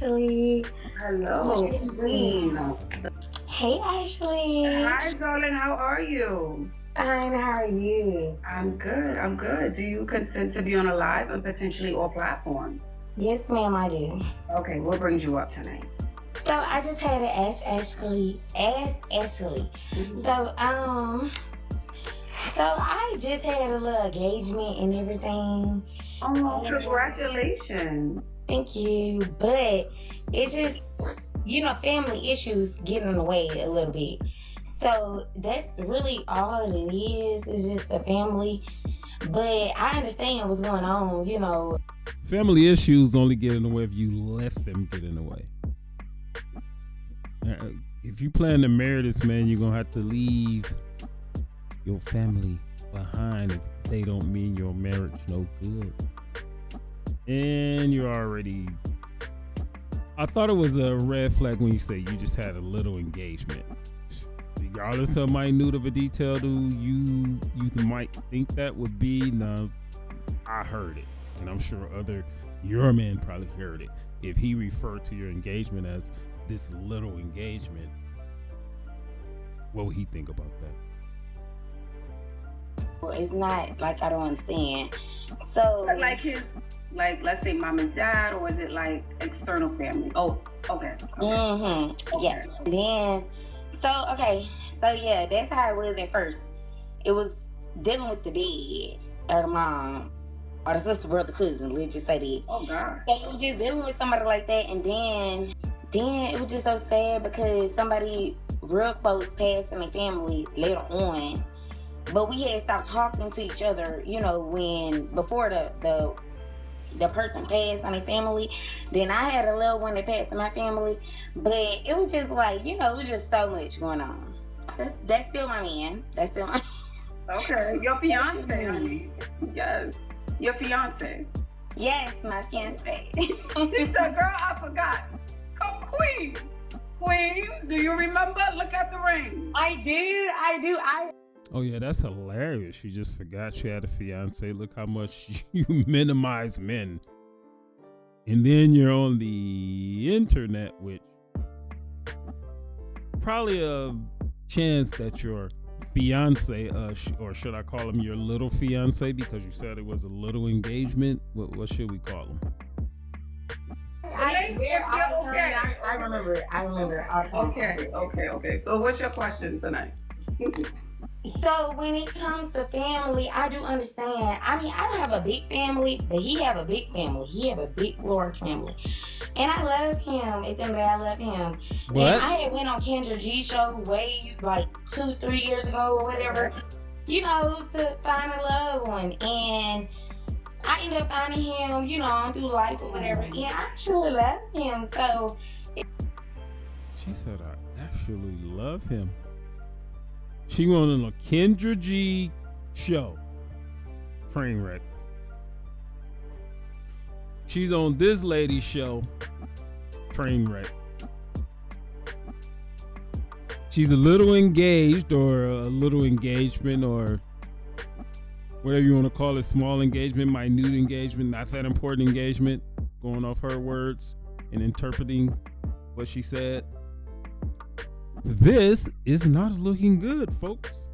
Ashley. Hello, Queen. Hey, Ashley. Hi, darling. How are you? Fine, how are you? I'm good. I'm good. Do you consent to be on a live and potentially all platforms? Yes, ma'am, I do. Okay, what brings you up tonight? So I just had to ask Ashley. So I just had a little engagement and everything. Oh, congratulations. Thank you. But it's just, family issues getting in the way a little bit. So that's really all it is. It's just a family. But I understand what's going on, Family issues only get in the way if you let them get in the way. If you plan to marry this man, you're going to have to leave your family behind if they don't mean your marriage no good. And you're already... I thought it was a red flag when you say you just had a little engagement. Regardless of minute of a detail, you might think that would be. Now, I heard it, and I'm sure your man probably heard it. If he referred to your engagement as this little engagement, what would he think about that? Well, it's not like I don't understand. So, like let's say mom and dad, or is it like external family? Oh, okay. Yeah. Then, so yeah, that's how it was at first. It was dealing with the dad or the mom or the sister, brother, cousin. Let's just say that. Oh God. So it was just dealing with somebody like that, and then it was just so sad because somebody real close passed in the family later on. But we had stopped talking to each other, before the person passed on their family. Then I had a little one that passed in my family. But it was just like, it was just so much going on. That's still my man. That's still my Okay. Your fiance, honey. Yes. Your fiance. Yes, my fiance. She said, girl, I forgot. Come, Queen. Queen, do you remember? Look at the ring. I do. Oh yeah, that's hilarious. She just forgot she had a fiance. Look how much you minimize men. And then you're on the internet, which probably a chance that your fiance, or should I call him your little fiance, because you said it was a little engagement. What should we call him? I remember. Okay. So what's your question tonight? So when it comes to family, I do understand. I mean, I don't have a big family, but he have a big family. He have a big, large family. And I love him. At the end of the day, I love him. What? And I had went on Kendra G show way like 2-3 years ago or whatever, to find a loved one. And I ended up finding him, on through life or whatever. And I actually love him. So She said, I actually love him. She went on a Kendra G show. Trainwreck. She's on this lady's show. Trainwreck. She's a little engaged, or a little engagement, or whatever you want to call it. Small engagement, minute engagement, not that important engagement. Going off her words and interpreting what she said. This is not looking good, folks.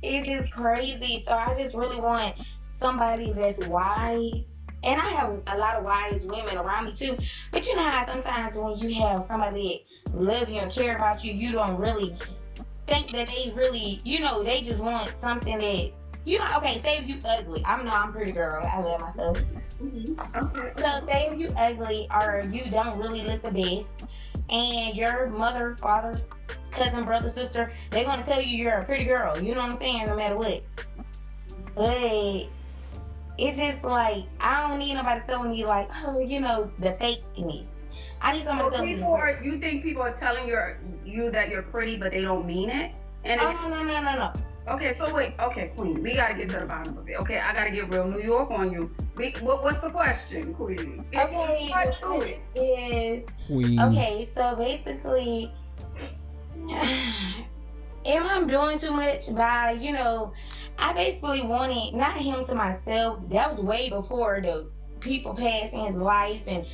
it's just crazy. So I just really want somebody that's wise. And I have a lot of wise women around me too. But you know how sometimes when you have somebody that love you and care about you, you don't really think that they really, they just want something that, okay, say if you ugly. I'm a pretty girl. I love myself. Okay. So say if you ugly or you don't really look the best, and your mother, father, cousin, brother, sister, they're going to tell you you're a pretty girl. You know what I'm saying? No matter what. But it's just like, I don't need nobody telling me like, the fakeness. I need somebody telling me. You think people are telling you that you're pretty, but they don't mean it? And No. Okay, so wait. Okay, Queen, we gotta get to the bottom of it. Okay, I gotta get real New York on you. What's the question, Queen? Okay, the question is, Queen. Okay, so basically, am I doing too much by, I basically wanted not him to myself. That was way before the people passed in his life, and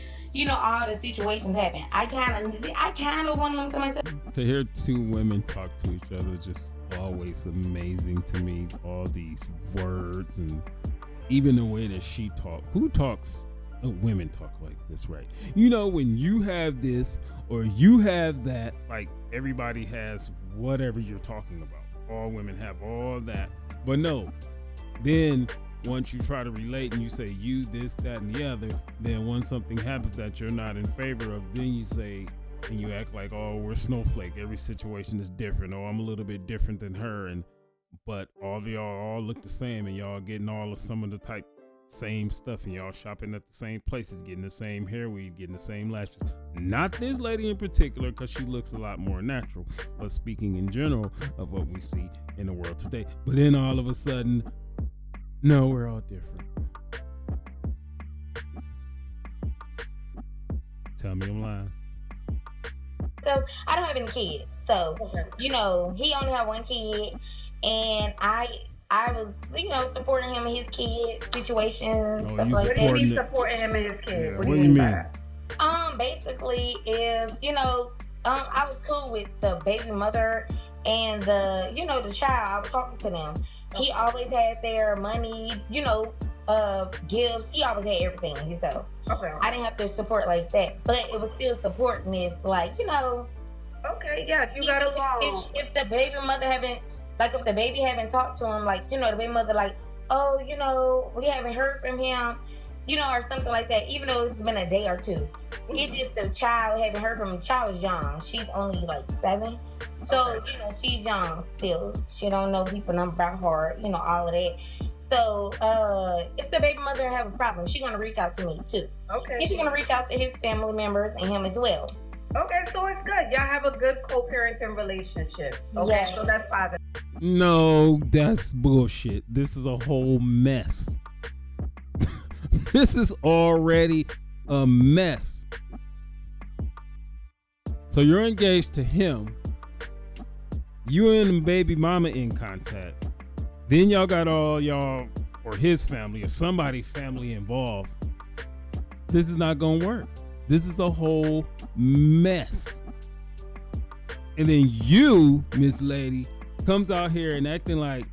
all the situations happen. I kind of want him to myself. To hear two women talk to each other just always amazing to me. All these words and even the way that she talk. Who talks? Oh, women talk like this, right? When you have this or you have that, like everybody has whatever you're talking about. All women have all that. But no, then once you try to relate and you say you, this, that, and the other, then when something happens that you're not in favor of, then you say, and you act like, oh, we're snowflake. Every situation is different. Oh, I'm a little bit different than her. But all of y'all all look the same and y'all getting all of some of the same stuff and y'all shopping at the same places, getting the same hair weave, getting the same lashes. Not this lady in particular, because she looks a lot more natural, but speaking in general of what we see in the world today. But then all of a sudden, no, we're all different. Tell me I'm lying. So I don't have any kids. So, he only had one kid, and I was, supporting him in his kid situations, stuff like that. Maybe supporting him in his kid. Yeah, what do you mean by that? Basically, if, I was cool with the baby mother and the child. I was talking to them. He always had their money, gifts. He always had everything himself. Okay. I didn't have to support like that, but it was still supporting this, like, Okay, yes, you got along. If the baby mother if the baby haven't talked to him, like, the baby mother, like, oh, we haven't heard from him, or something like that, even though it's been a day or two. It's just the child haven't heard from him. The child is young. She's only like 7. So, she's young still. She don't know people number by heart, all of that. So, if the baby mother have a problem, she's going to reach out to me too. Okay. And she's going to reach out to his family members and him as well. Okay, so it's good. Y'all have a good co-parenting relationship. Okay, yes. So that's positive. No, that's bullshit. This is a whole mess. This is already a mess. So you're engaged to him. You and baby mama in contact. Then y'all got all y'all or his family or somebody's family involved. This is not gonna work. This is a whole mess. And then you, Miss Lady, comes out here and acting like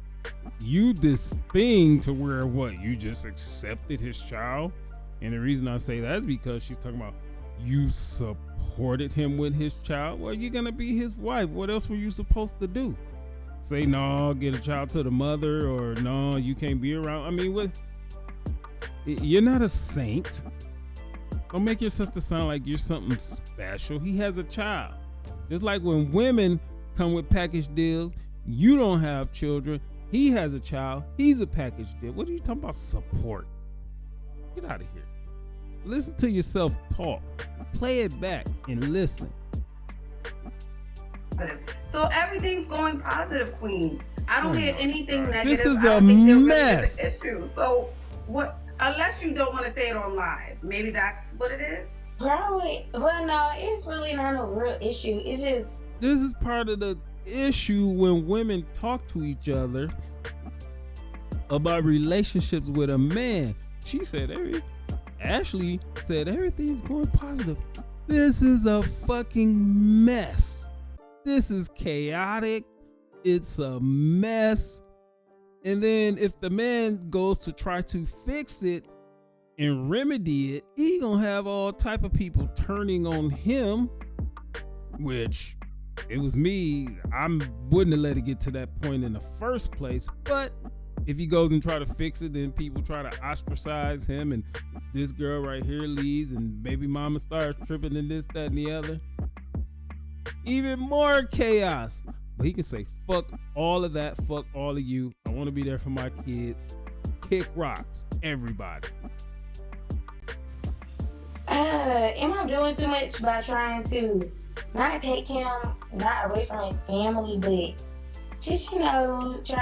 you this thing to where what? You just accepted his child? And the reason I say that is because she's talking about you supported him with his child. Well, you're gonna be his wife. What else were you supposed to do? Say no, get a child to the mother, or no, you can't be around. I mean, what? You're not a saint. Don't make yourself to sound like you're something special. He has a child. Just like when women come with package deals, you don't have children. He has a child. He's a package deal. What are you talking about support? Get out of here. Listen to yourself talk. Play it back and listen. So everything's going positive, Queen. I don't hear anything negative. This is a a mess. Issue. So what? Unless you don't want to say it on live, maybe that's what it is. Probably. Well, no, it's really not a real issue. It's just this is part of the issue when women talk to each other about relationships with a man. Ashley said everything's going positive. This is a fucking mess. This is chaotic. It's a mess. And then if the man goes to try to fix it and remedy it, he gonna have all type of people turning on him, which it was me. I wouldn't have let it get to that point in the first place. But if he goes and try to fix it, then people try to ostracize him, and this girl right here leaves, and baby mama starts tripping and this, that, and the other. Even more chaos. But he can say, fuck all of that, fuck all of you. I want to be there for my kids. Kick rocks, everybody. Am I doing too much by trying to not take him, not away from his family, but just, try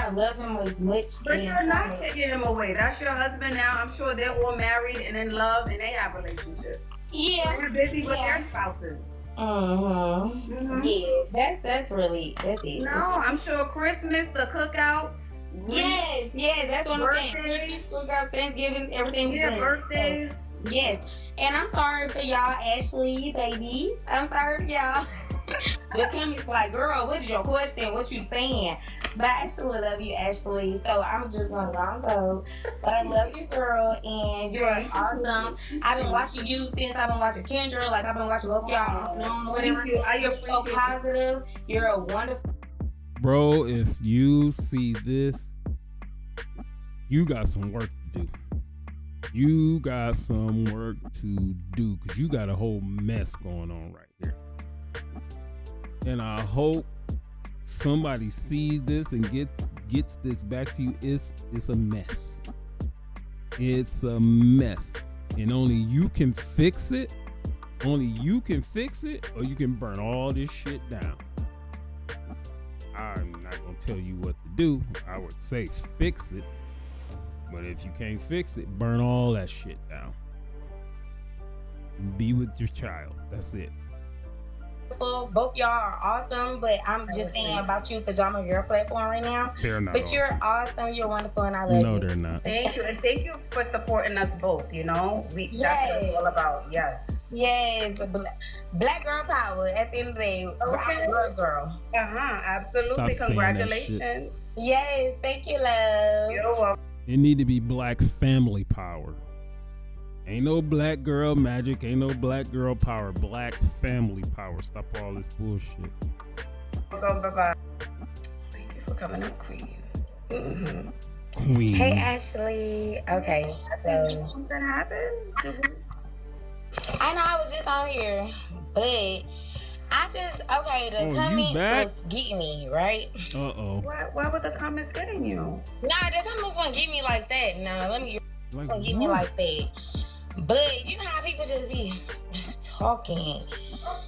to love him as much But as you're not taking him away. That's your husband now. I'm sure they're all married and in love and they have relationships. Yeah. They're busy with their spouses. Yeah, that's it. No, I'm sure Christmas, the cookout. Yes, that's one of the things. Christmas, cookout, Thanksgiving, everything. Yeah, birthdays. Yes, And I'm sorry for y'all, Ashley, babies. I'm sorry for y'all. The comments like, girl, what's your question? What you saying? But I still love you, Ashley. So I'm just gonna go. But I love you, girl, and you're awesome. I've been watching you since I've been watching Kendra. Like I've been watching both y'all off and on, whatever. Thank you. I You're so appreciate positive. You're a wonderful. Bro, if you see this, you got some work to do. You got some work to do because you got a whole mess going on right here. And I hope somebody sees this and gets this back to you. It's a mess. It's a mess. And only you can fix it. Only you can fix it, or you can burn all this shit down. I'm not gonna tell you what to do. I would say fix it. But if you can't fix it, burn all that shit down. Be with your child. That's it. Both y'all are awesome, but I'm just saying about you because I'm on your platform right now. They're not. But you're awesome. You're wonderful, and I love you. No, they're not. Thank you, and thank you for supporting us both. You know, that's what it's all about. Yes. Yes, black girl power. At the end of the day, Okay. girl. Absolutely. Stop saying that shit. Congratulations. Yes, thank you, love. You're welcome. It need to be black family power. Ain't no black girl magic. Ain't no black girl power. Black family power. Stop all this bullshit. Bye-bye. Thank you for coming up, Queen. Mm-hmm. Queen. Hey, Ashley. Okay, so Something happened? I know I was just on here, but I just the you comments back? was getting me, right? Uh-oh. Why were the comments getting you? Nah, the comments won't get me like that. Nah, let me Like won't get me what? like that. But you know how people just be talking.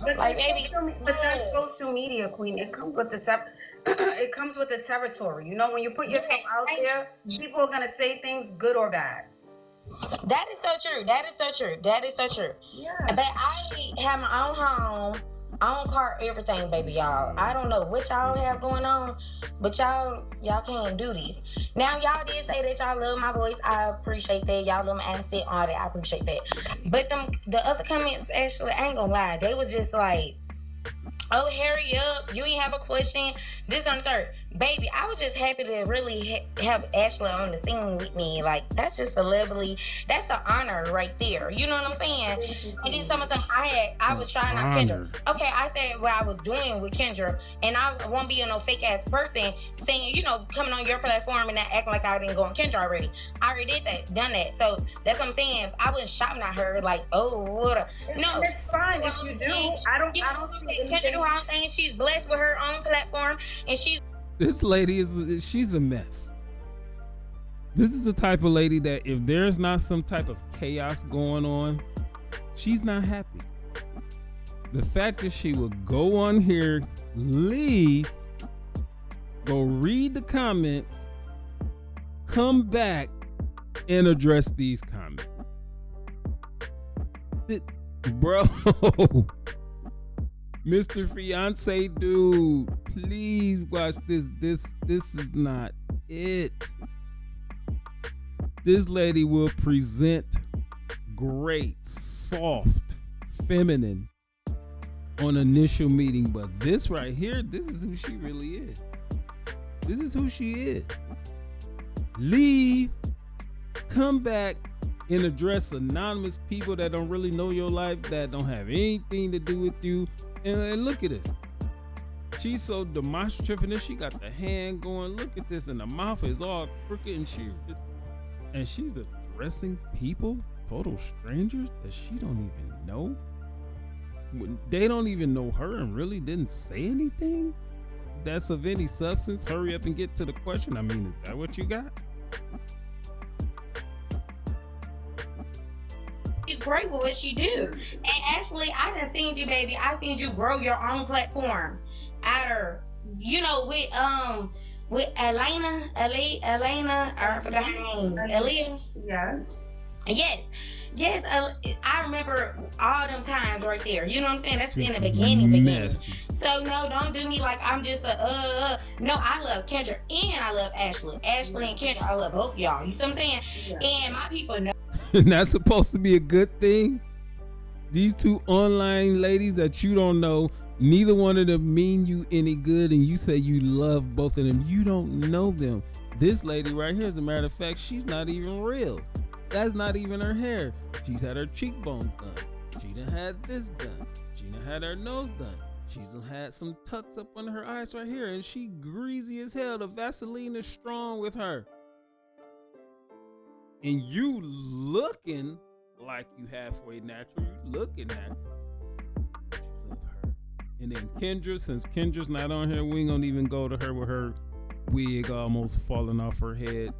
But Like, baby, that's social media, Queen. It comes with the it comes with the territory. You know, when you put yourself out there, people are gonna say things good or bad. That is so true. That is so true. That is so true. Yeah. But I have my own home, own car, everything, baby, y'all. I don't know what y'all have going on, but y'all can't do this. Now, y'all did say that y'all love my voice. I appreciate that. Y'all love my accent, all that. I appreciate that. But the other comments, actually, I ain't gonna lie. They was just like, oh, hurry up. You ain't have a question. This on the third. Baby, I was just happy to really have Ashley on the scene with me. Like, that's just that's an honor right there. You know what I'm saying? And then something I was trying out Kendra. Okay, I said what I was doing with Kendra, and I won't be a no fake ass person saying, coming on your platform and not acting like I didn't go on Kendra already. I already done that. So that's what I'm saying. I wasn't shouting at her like, oh, what? No, it's fine if you do. I don't see Kendra do her own thing. She's blessed with her own platform, and This lady she's a mess. This is the type of lady that if there's not some type of chaos going on, she's not happy. The fact that she would go on here, leave, go read the comments, come back and address these comments. Bro, Mr. Fiance dude, please watch this. This is not it. This lady will present great, soft, feminine on initial meeting, but this right here, this is who she really is. This is who she is. Leave, come back, and address anonymous people that don't really know your life, that don't have anything to do with you. And look at this. She's so demonstrative in this. She got the hand going. Look at this. And the mouth is all crooked. And she's addressing people, total strangers that she don't even know. They don't even know her and really didn't say anything that's of any substance. Hurry up and get to the question. I mean, is that what you got? She's great with what she do. And actually, I done seen you, baby. I seen you grow your own platform out of, with Elena, I forgot her name. Aaliyah? Yes, I remember all them times right there. You know what I'm saying? That's in the beginning. Messy. So no, don't do me like I'm just no, I love Kendra and I love Ashley. Ashley and Kendra, I love both of y'all. You see what I'm saying? Yeah. And my people know. And that's supposed to be a good thing. These two online ladies that you don't know, neither one of them mean you any good, and you say you love both of them. You don't know them. This lady right here, as a matter of fact, she's not even real. That's not even her hair. She's had her cheekbones done. She done had this done. She done had her nose done. She's done had some tucks up under her eyes right here, and she greasy as hell. The Vaseline is strong with her. And you looking like you halfway natural. You looking natural. But you love her. And then Kendra, since Kendra's not on here, we ain't gonna even go to her with her wig almost falling off her head,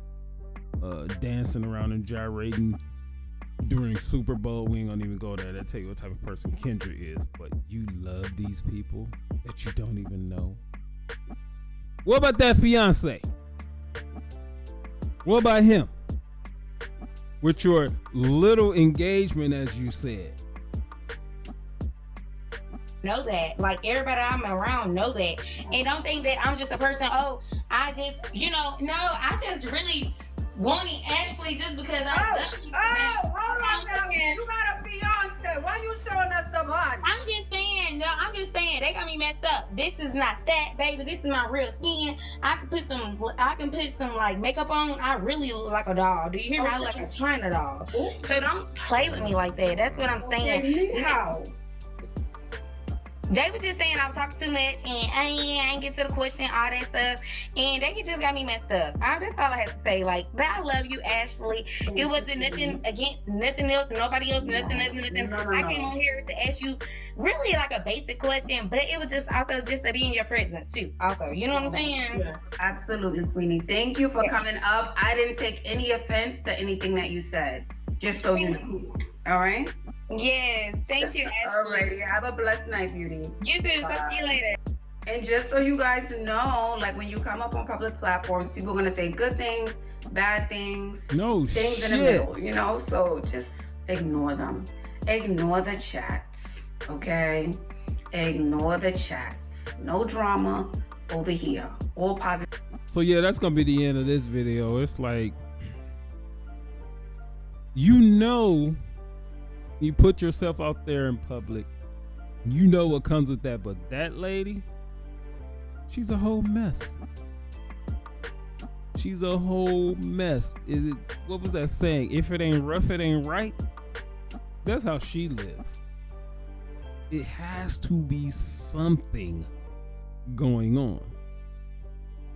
dancing around and gyrating during Super Bowl. We ain't gonna even go there. That tell you what type of person Kendra is. But you love these people that you don't even know. What about that fiance? What about him? With your little engagement, as you said. Know that. Like, everybody I'm around know that. And don't think that I'm just a person, I just really wanted Ashley just because I love you. Hold on now. You got a fiance. Why you showing us the body? I'm just saying, they got me messed up. This is not that, baby. This is my real skin. I can put some like makeup on. I really look like a doll. Do you hear me? I look like a China doll. So don't play with me like that. That's what I'm saying. No. They were just saying I was talking too much and I ain't get to the question, all that stuff. And they just got me messed up. That's all I had to say. Like, but I love you, Ashley. It wasn't nothing against nothing else, nobody else, nothing. I came on here to ask you really like a basic question, but it was just also just to be in your presence too. Also, you know what I'm saying? Yeah, absolutely, Queenie. Thank you for coming up. I didn't take any offense to anything that you said. Just so you know. All right? Yes, thank you, Ashley. Alrighty, have a blessed night, beauty. You too. Talk to you later. And just so you guys know, like when you come up on public platforms, people are gonna say good things, bad things, things in the middle, you know? So just ignore them. Ignore the chats, okay? Ignore the chats. No drama over here. All positive. So yeah, that's gonna be the end of this video. It's like, you put yourself out there in public, you know what comes with that, but that lady, she's a whole mess. She's a whole mess. What was that saying? If it ain't rough, it ain't right. That's how she lived. It has to be something going on.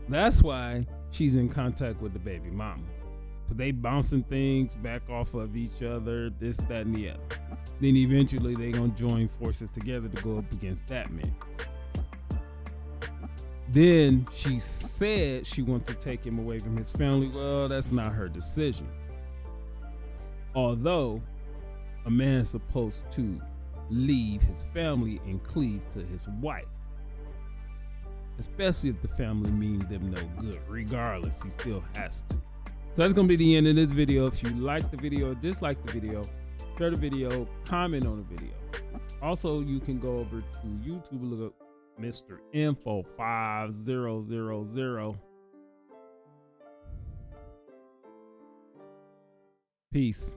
That's why she's in contact with the baby mama. Because they bouncing things back off of each other, this, that, and the other. Then eventually they gonna join forces together to go up against that man. Then she said she wants to take him away from his family. Well, that's not her decision. Although a man's supposed to leave his family and cleave to his wife. Especially if the family means them no good. Regardless, he still has to. So that's going to be the end of this video. If you like the video or dislike the video, share the video, comment on the video. Also, you can go over to YouTube, look up Mr. Info 5000. Peace.